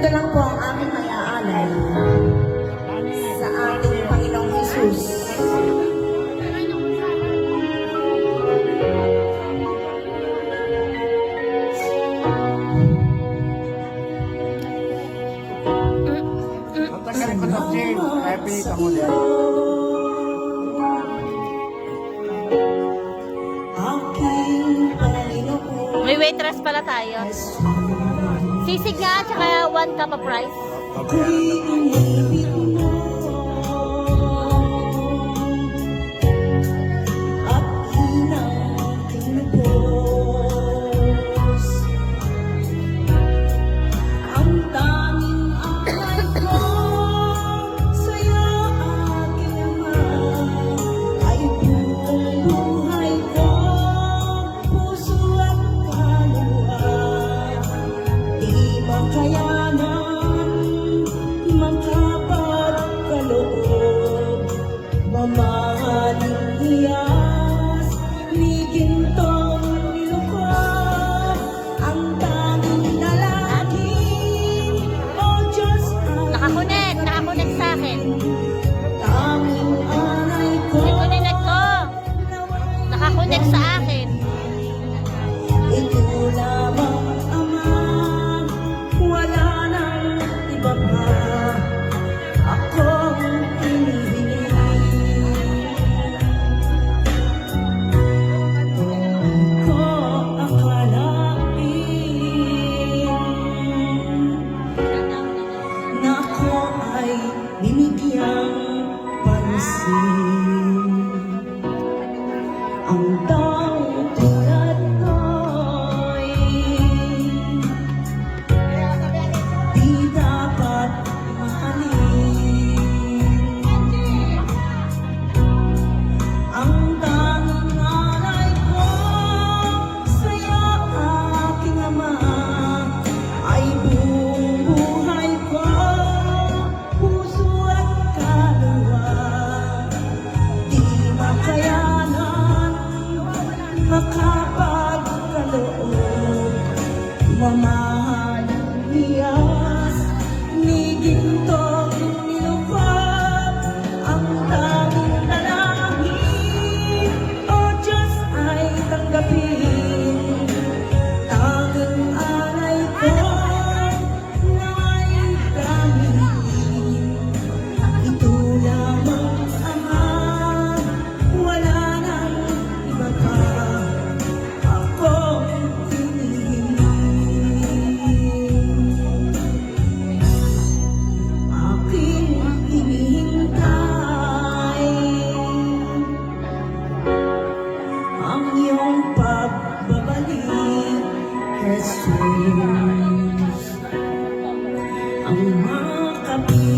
Ito lang po ang aking mayaalay sa ating Panginoong Hesus. Ang tagal ko na Jane, kaya pinita mo din. Aking Panginoon May waitress pala tayo. Sisig nga, tsaka 1 cup of rice. ako'y inibig mo at hinangking lubos. Ang tanging alay ko sa'yo, aking Ama, ay buong buhay ko, puso at kaluluwa. Di makayanan, makapagkaloob, mamahaling hiyas, ni gintong nilukod. Ang tanging dalangin, O Diyos, ay Nakakunik sa akin. tanging anay ko. Nakakunik ko. Nakakunik sa akin. Ito lamang, Ama, wala nang iba pa akong hinihiling. Ko akalain na ako ay binigyang pansin. Ang taong tulad ko'y di dapat mahalin. Ang tanging alay ko sa'yo, aking Ama, ay buong buhay ko, puso at kaluluwa. Di makayanan, makapagkaloob, mamahaling hiyas, ni gintong nilukod. Ang tanging dalangin, O Diyos, ay tanggapin. Tanging alay ko, nawa'y gamitin. Ito lamang, Ama, wala nang iba pa akong hinihiling. Aking hinihintay ang iyong pagbabalik, Jesus. Ang makapit